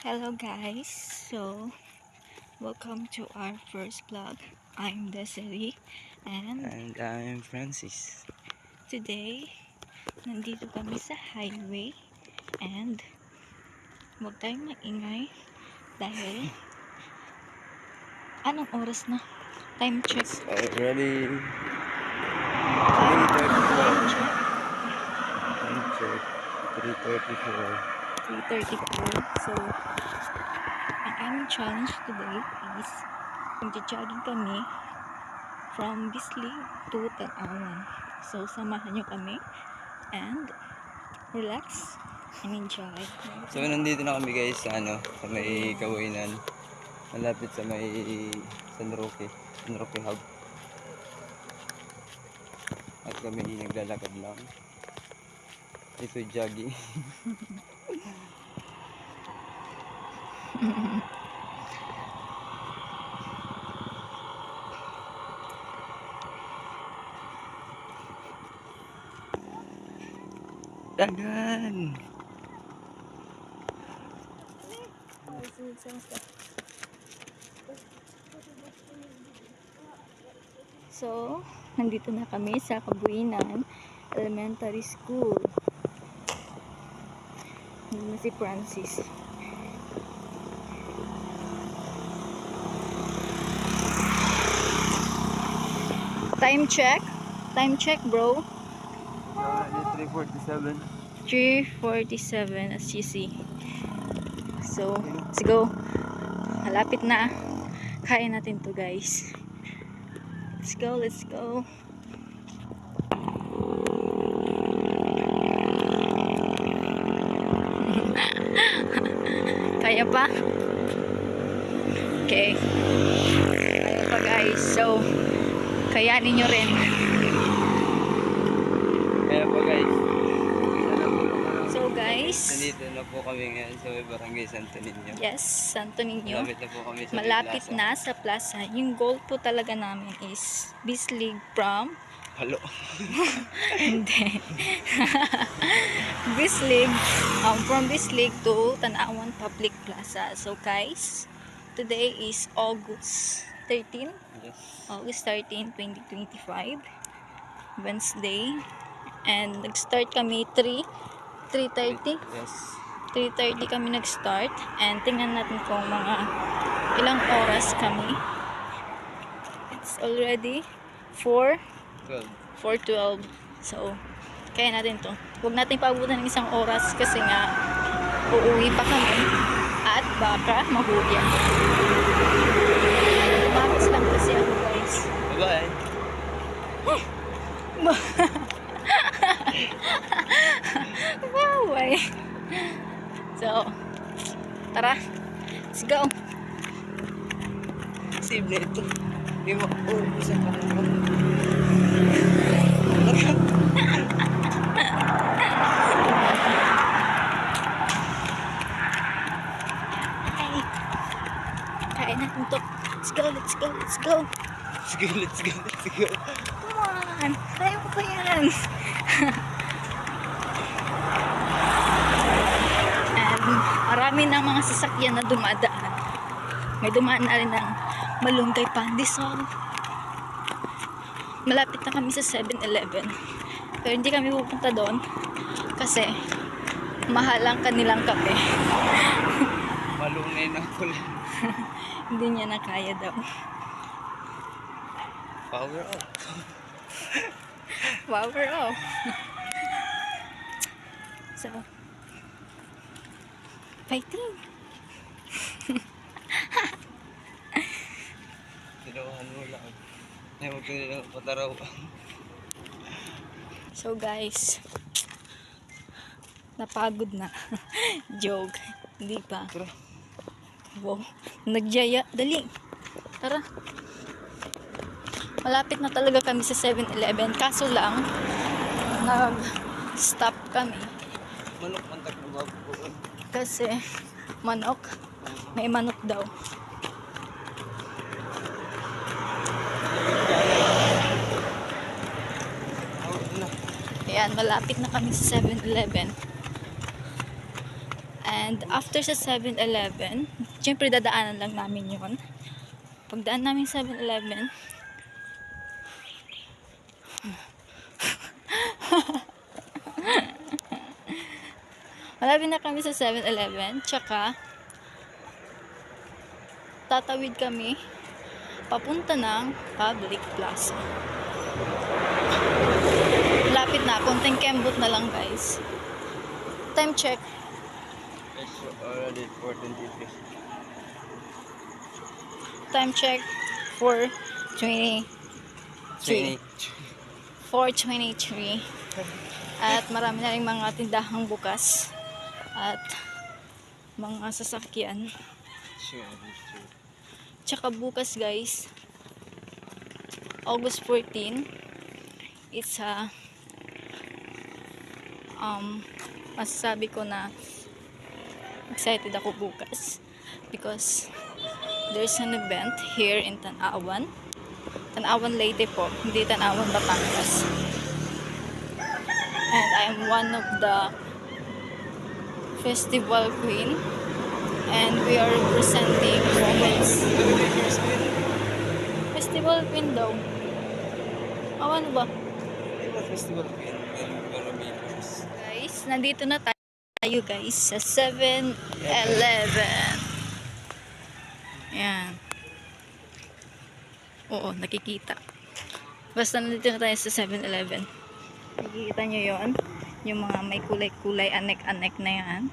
Hello guys, so welcome to our first vlog. I'm Desiree and I'm Francis. today nandito kami sa highway and huwag tayong maingay dahil anong oras na? Time check. It's already Time 3:34. check. Time check 3:34. 3:34. So, ang aming challenge today is mag-jogging kami from Bislig to Tanawan. So, samahan nyo kami and relax and enjoy. So nandito na kami guys sa sa may Kawinan. Malapit sa may San Roque Hub. At kami naglalakad lang. Ito jogging. Dagan! So, nandito na kami sa Kabuinan Elementary School. Nandito na si Francis. Time check. Time check, bro. 3:47. 3:47 as you see. So, let's go. Malapit na. Kaya natin to, guys. Let's go, let's go. Kaya pa? Okay. Kaya pa, guys. So, kayanin nyo rin. Kaya po guys. So, guys. Nandito na po kami ngayon sa Barangay Santo Niño. Yes, Santo Niño. Malapit na po kami sa Malapit plaza. na sa plaza. Yung goal po talaga namin is Bislig from Halo. hindi. Bislig from Bislig to Tanawan Public Plaza. So guys, today is August 13, Yes. August 13, 2025, Wednesday. And nag-start kami 3:30. Yes. 3:30 kami nag-start. And tingnan natin kung mga ilang oras kami. It's already 4:12. So, kaya natin to. Huwag natin paabutan ng isang oras kasi nga uuwi pa kami at baka mahuli ako. Tumakas lang kasi ako, guys. Bye-bye. Wow, eh. So, tara. Let's go. Simple ito. Hindi mo uubusan pa rin ako. Ay. Kain natin to. Let's go, let's go, let's go. Let's go. Come on. Kaya ko pa yan. And marami ng mga sasakyan na dumadaan. May dumaan na rin ng Malunggay Pandesal. Malapit na kami sa 7-Eleven. Pero hindi kami pupunta doon kasi mahal ang kanilang kape. Malungay na ako lang. Hindi niya na kaya daw. Power up. Power off. So, fighting. Tinawahan mo lang. Ay, huwag ka nilang pataraw. So guys, napagod na. Joke. Hindi pa. Tara. Wow. Nagyaya. Dali. Tara. Malapit na talaga kami sa 7-Eleven. Kaso lang, nag-stop kami. Manok mantak na babukuan. Kasi, manok. May manok daw. Ayan, malapit na kami sa 7-Eleven. And after sa 7-Eleven, syempre dadaanan lang namin yon. Pagdaan namin 7-Eleven, malapit na kami sa 7-Eleven, tsaka tatawid kami papunta ng Public Plaza. Malapit na, konting kembot na lang guys. Time check. It's already 4:23. Time check 4:23. 4:23. At marami na rin mga tindahang bukas. At mga sasakyan. Tsaka bukas guys, August 14, it's masasabi ko na excited ako bukas because there's an event here in Tanawan Leyte po, hindi Tanawan, Batangas, and I'm one of the festival queen and we are representing women's festival queen daw. Ano ba? Festival queen. Guys, nandito na tayo guys sa 7-Eleven. Ayan. Oo, nakikita. Basta nandito na tayo sa 7-Eleven. Nakikita nyo yon, yung mga may kulay-kulay, anek-anek na yan.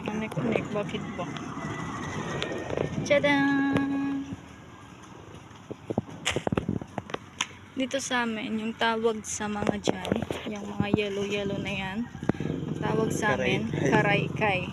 Anek-anek, bakit ba? Tadaan! Dito sa amin, yung tawag sa mga dyan, yung mga yellow-yellow na yan, ang tawag sa amin, karaykay.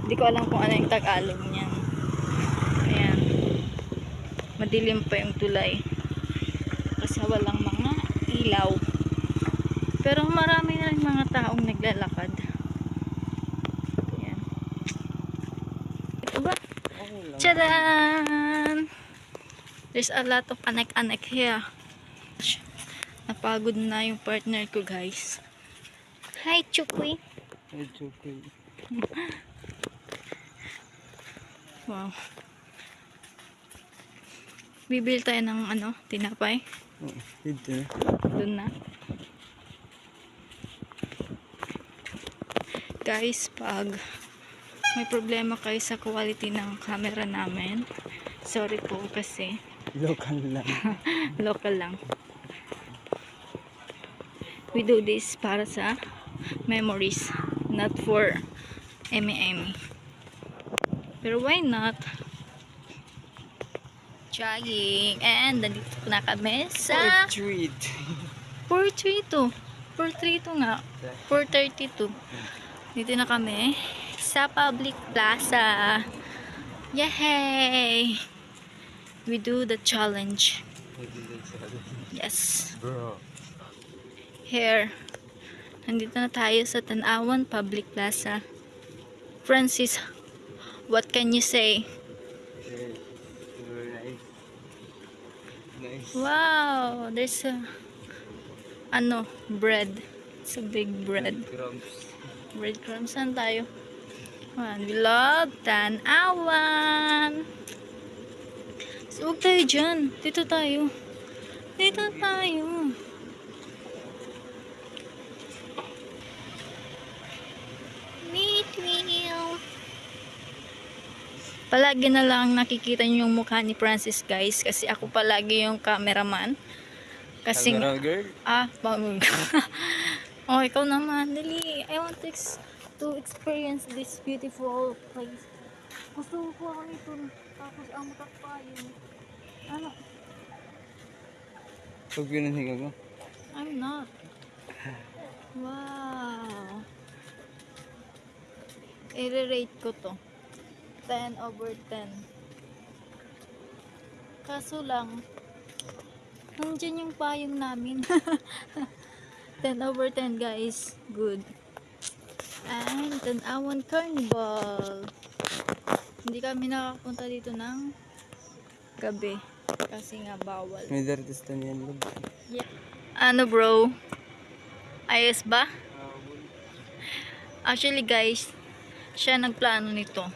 Hindi ko alam kung ano yung Tagalog niyan. Ayan. Madilim pa yung tulay. Kasi walang mga ilaw. Pero marami na rin mga taong naglalakad. Ayan. Ito ba? Tadaan! There's a lot of anek-anek here. Napagod na yung partner ko guys. Hi Chukwi. Hi Chukwi. Wow. Bibili tayo ng tinapay. Dito na. Doon na. Guys, pag may problema kayo sa quality ng camera namin, sorry po kasi Local lang. local lang. We do this para sa memories, not for eme-eme. Pero why not? Jogging. And nandito na kami sa Treat. 432. 432 nga. 432. Dito na kami sa Public Plaza. Yay! We do the challenge. Yes. Bro. Here. Nandito na tayo sa Tanawan Public Plaza. Francis, what can you say? Very nice. Wow, there's a bread. It's a big bread. Breadcrumbs. Saan tayo? And we love Tanawan. So, huwag tayo dyan. Dito tayo. Dito tayo. Palagi na lang nakikita niyo yung mukha ni Francis guys kasi ako palagi yung cameraman. Kasi Camera girl. pamug. Oh, ikaw naman, dali. I want to experience this beautiful place. Gusto ko ako nito. Tapos matakpayo. Ano? Pag pinanhiga ko. I'm not. Wow. I-rate ko to. 10/10. Kaso lang, nandiyan yung payong namin. 10/10 guys. Good. And Tanawan Carnival. Hindi kami nakapunta dito ng gabi. Kasi nga bawal. May dartistan yan. Log. Yeah. Ano bro? Ayos ba? Actually guys, siya nagplano nito.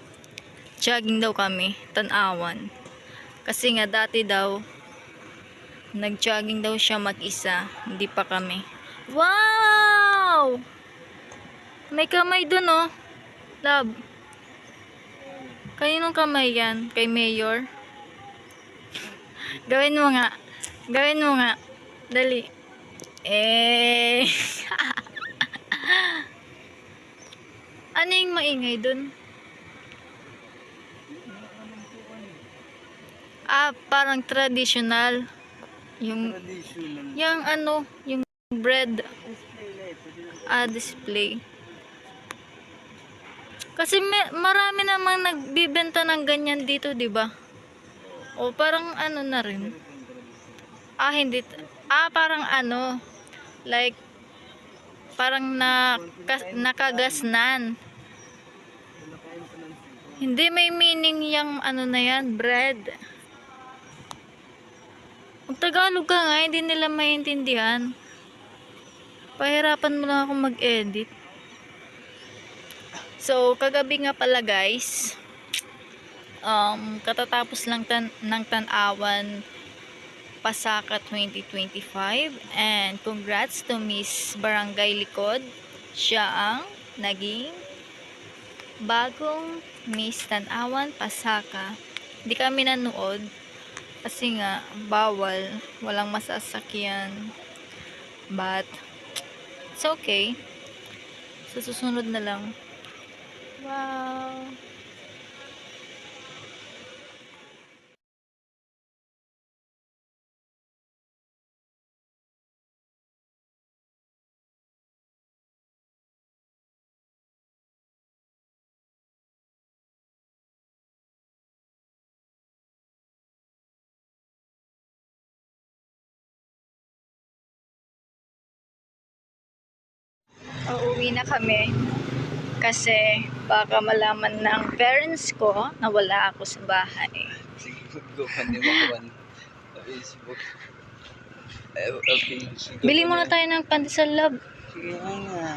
Jogging daw kami, Tanawan. Kasi nga dati daw, nag-jogging daw siya mag-isa, hindi pa kami. Wow! May kamay dun oh. Love. Kaninong kamay yan? Kay Mayor? Gawin mo nga. Gawin mo nga. Dali. Eh. Ano yung maingay dun? Parang traditional. Yung yung bread. Display. Kasi marami namang nagbibenta ng ganyan dito, 'di ba? O parang ano na rin. Hindi. Parang ano, like parang nakagasnan. Hindi may meaning yung ano na yan, bread. Kung Tagalog ka nga, hindi nila maintindihan. Pahirapan mo lang ako mag-edit. So, kagabi nga pala guys, katatapos lang ng Tanawan Pasaka 2025, and congrats to Miss Barangay Likod. Siya ang naging bagong Miss Tanawan Pasaka. Hindi kami nanood kasi nga bawal, walang masasakyan, but it's okay. Sa susunod na lang. Wow. Uuwi na kami kasi baka malaman ng parents ko na wala ako sa bahay. Siguro pa ni Makawan sa Facebook. Bili muna tayo ng pandesal, love. Sige nga.